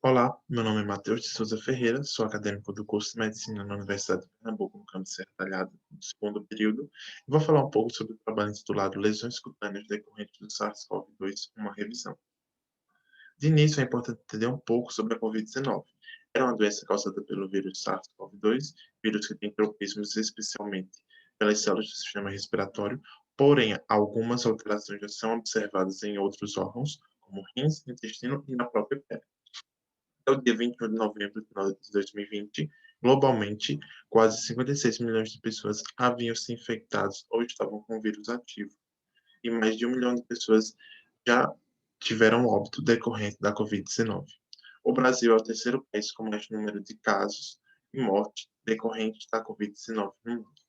Olá, meu nome é Matheus de Souza Ferreira, sou acadêmico do curso de Medicina na Universidade de Pernambuco, no campus Serra Talhada, no segundo período, e vou falar um pouco sobre o trabalho intitulado Lesões Cutâneas Decorrentes do SARS-CoV-2, uma revisão. De início, é importante entender um pouco sobre a Covid-19. Era uma doença causada pelo vírus SARS-CoV-2, vírus que tem tropismos especialmente pelas células do sistema respiratório, porém, algumas alterações já são observadas em outros órgãos, como rins, intestino e na própria pele. Até o dia 21 de novembro de 2020, globalmente, quase 56 milhões de pessoas haviam se infectado ou estavam com o vírus ativo, e mais de 1 milhão de pessoas já tiveram óbito decorrente da Covid-19. O Brasil é o terceiro país com mais número de casos e mortes decorrentes da Covid-19 no mundo.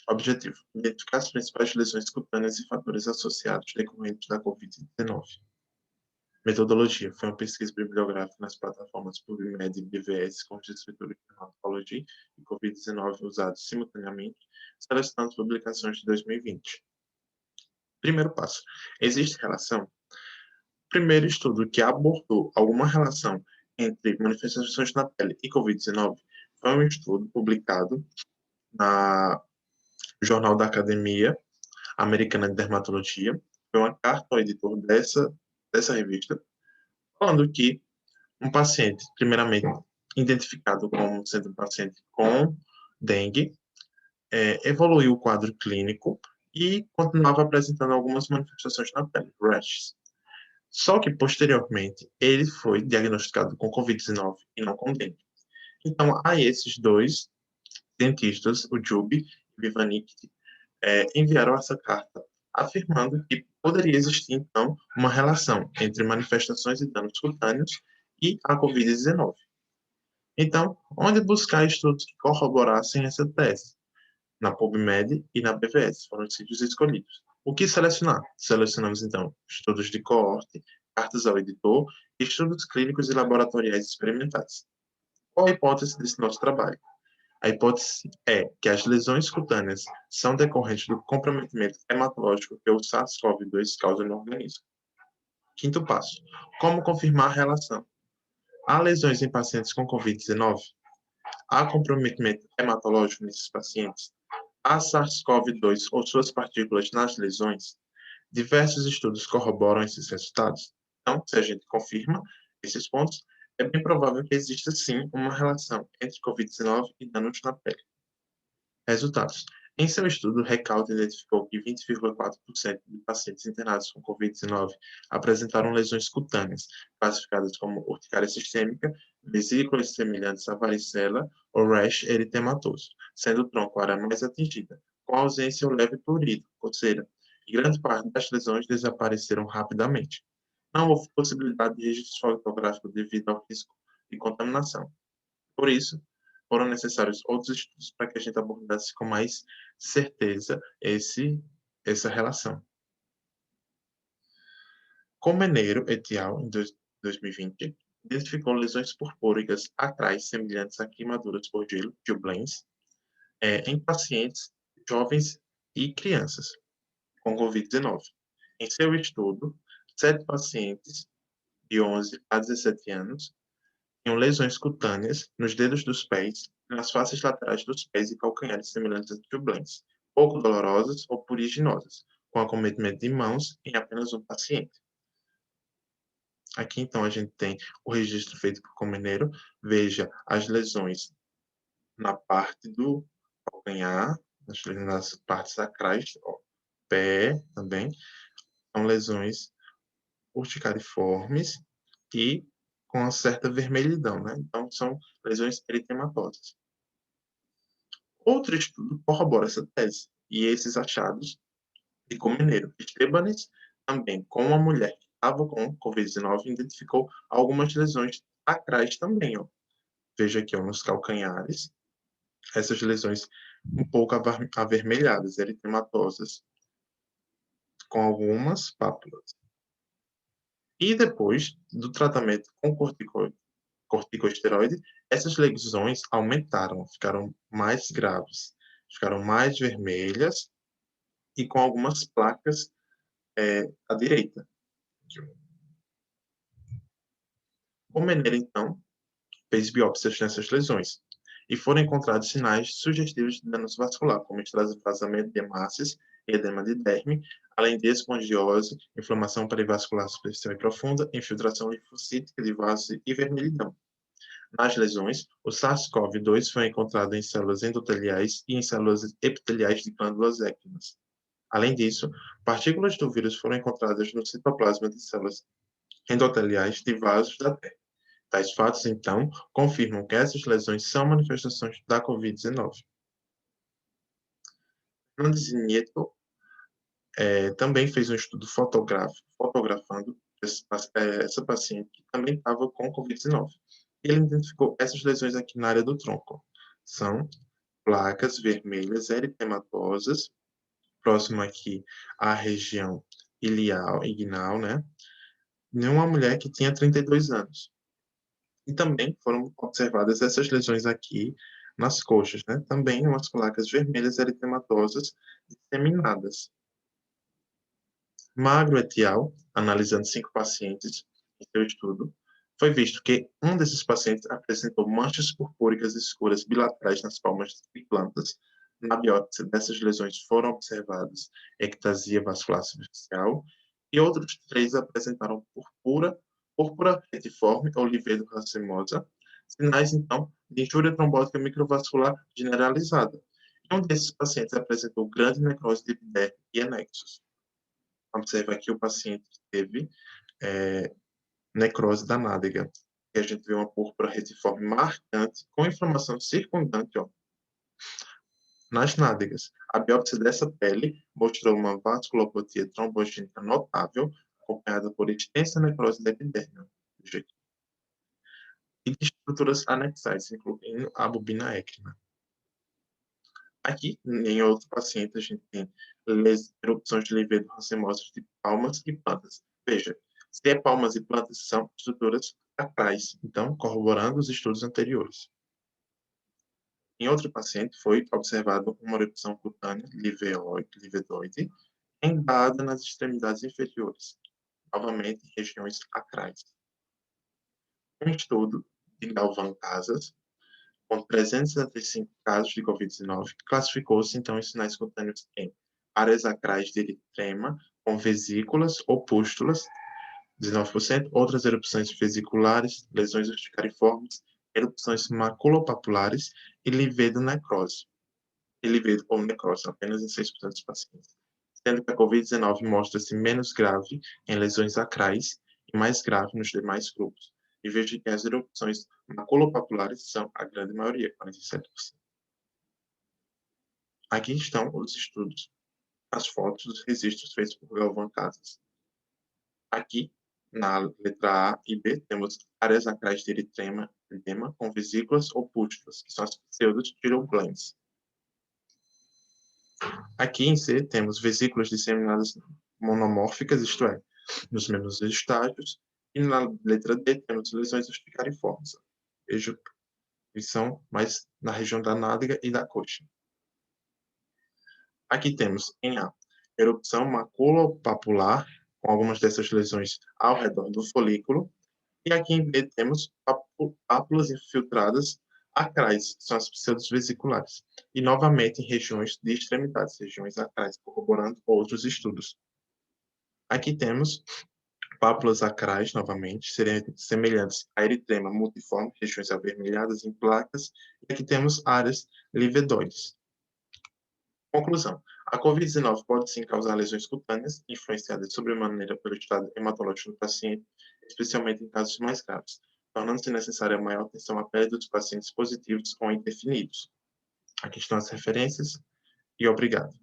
Objetivo: identificar as principais lesões cutâneas e fatores associados decorrentes da Covid-19. Metodologia: foi uma pesquisa bibliográfica nas plataformas PubMed e BVS com os escritores de Dermatology e Covid-19 usados simultaneamente, selecionando publicações de 2020. Primeiro passo: existe relação? Primeiro estudo que abordou alguma relação entre manifestações na pele e Covid-19 foi um estudo publicado na Jornal da Academia Americana de Dermatologia. Foi uma carta ao editor dessa revista, falando que um paciente, primeiramente identificado como sendo um paciente com dengue, evoluiu o quadro clínico e continuava apresentando algumas manifestações na pele, rashes. Só que, posteriormente, ele foi diagnosticado com Covid-19 e não com dengue. Então, a esses dois cientistas, o Jubi e Vivanik, enviaram essa carta afirmando que poderia existir, então, uma relação entre manifestações e danos cutâneos e a Covid-19. Então, onde buscar estudos que corroborassem essa tese? Na PubMed e na BVS foram os sítios escolhidos. O que selecionar? Selecionamos, então, estudos de coorte, cartas ao editor, estudos clínicos e laboratoriais experimentais. Qual a hipótese desse nosso trabalho? A hipótese é que as lesões cutâneas são decorrentes do comprometimento hematológico que o SARS-CoV-2 causa no organismo. Quinto passo: como confirmar a relação? Há lesões em pacientes com Covid-19? Há comprometimento hematológico nesses pacientes? Há SARS-CoV-2 ou suas partículas nas lesões? Diversos estudos corroboram esses resultados. Então, se a gente confirma esses pontos, é bem provável que exista sim uma relação entre Covid-19 e danos na pele. Resultados: em seu estudo, Recalde identificou que 20,4% de pacientes internados com Covid-19 apresentaram lesões cutâneas, classificadas como urticária sistêmica, vesículas semelhantes à varicela ou rash eritematoso, sendo o tronco a área mais atingida, com ausência ou leve prurido, coceira, e grande parte das lesões desapareceram rapidamente. Não houve possibilidade de registro fotográfico devido ao risco de contaminação. Por isso, foram necessários outros estudos para que a gente abordasse com mais certeza essa relação. Comeneiro et al., em 2020, identificou lesões purpúricas acrais semelhantes a queimaduras por gelo, Gilblains, em pacientes jovens e crianças com Covid-19. Em seu estudo, 7 pacientes de 11 a 17 anos tinham lesões cutâneas nos dedos dos pés e nas faces laterais dos pés e calcanhares semelhantes a tubulantes, pouco dolorosas ou puriginosas, com acometimento de mãos em apenas um paciente. Aqui, então, a gente tem o registro feito por Comeneiro. Veja as lesões na parte do calcanhar, nas partes sacrais, ó, pé também. São lesões urticariformes e com uma certa vermelhidão, né? Então, são lesões eritematosas. Outro estudo corrobora essa tese, e esses achados de Comeneiro. Estebanes, também com uma mulher que estava com Covid-19, identificou algumas lesões acrais também, ó. Veja aqui, ó, nos calcanhares, essas lesões um pouco avermelhadas, eritematosas, com algumas pápulas. E depois do tratamento com corticosteroide, essas lesões aumentaram, ficaram mais graves, ficaram mais vermelhas e com algumas placas à direita. O Menner, então, fez biópsias nessas lesões e foram encontrados sinais sugestivos de danos vascular, como extravasamento de hemácias e edema de derme, além de espongiose, inflamação perivascular superficial e profunda, infiltração linfocítica de vasos e vermelhidão. Nas lesões, o SARS-CoV-2 foi encontrado em células endoteliais e em células epiteliais de glândulas équinas. Além disso, partículas do vírus foram encontradas no citoplasma de células endoteliais de vasos da Terra. Tais fatos, então, confirmam que essas lesões são manifestações da Covid-19. Fernandes e Nieto também fez um estudo fotografando essa paciente que também estava com Covid-19. Ele identificou essas lesões aqui na área do tronco. São placas vermelhas eritematosas, próximo aqui à região ilial, inguinal, né? Em uma mulher que tinha 32 anos. E também foram observadas essas lesões aqui nas coxas, né? Também umas placas vermelhas eritematosas disseminadas. Magro et al., analisando 5 pacientes em seu estudo, foi visto que um desses pacientes apresentou manchas purpúricas escuras bilaterais nas palmas e plantas. Na biópsia dessas lesões foram observadas ectasia vascular superficial e outros 3 apresentaram púrpura retiforme ou livedo racemosa, sinais, então, de injúria trombótica microvascular generalizada. E um desses pacientes apresentou grande necrose de epiderme e anexos. Observa aqui o paciente que teve necrose da nádega. E a gente vê uma púrpura retiforme marcante com inflamação circundante, ó, nas nádegas. A biópsia dessa pele mostrou uma vasculopatia trombogênica notável, acompanhada por extensa necrose da epiderme, e de estruturas anexais, incluindo a bobina équina. Aqui, em outro paciente, a gente tem erupções de livedo racemosas de palmas e plantas. Veja, se é palmas e plantas, são estruturas acrais, então, corroborando os estudos anteriores. Em outro paciente, foi observado uma erupção cutânea livedoide, embaada nas extremidades inferiores, novamente em regiões acrais. Um estudo de Galvan Casas, com 375 casos de Covid-19, classificou-se, então, os sinais cutâneos em áreas acrais de eritrema, com vesículas ou pústulas, 19%, outras erupções vesiculares, lesões urticariformes, erupções maculopapulares e livedo necrose. E livedo ou necrose, apenas em 6% dos pacientes. Sendo que a Covid-19 mostra-se menos grave em lesões acrais e mais grave nos demais grupos. E veja que as erupções maculopapulares são a grande maioria, 47%. Aqui estão os estudos, as fotos dos registros feitos por Galvan Casas. Aqui, na letra A e B, temos áreas acrais de eritrema, edema, com vesículas ou pústulas, que são as pseudo-thyroglans. Aqui em C, temos vesículas disseminadas monomórficas, isto é, nos mesmos estágios, e na letra D temos lesões urticariformes. Vejo que são mais na região da nádega e da coxa. Aqui temos em A, erupção maculopapular, com algumas dessas lesões ao redor do folículo, e aqui em B temos pápulas infiltradas acrais, são as pseudos vesiculares, e novamente em regiões de extremidades, regiões acrais, corroborando outros estudos. Aqui temos pápulas acrais, novamente, semelhantes a eritrema multiforme, regiões avermelhadas em placas, e aqui temos áreas livedoides. Conclusão. A Covid-19 pode sim causar lesões cutâneas, influenciadas sobremaneira pelo estado hematológico do paciente, especialmente em casos mais graves, tornando-se necessária maior atenção à pele dos pacientes positivos ou indefinidos. Aqui estão as referências e obrigado.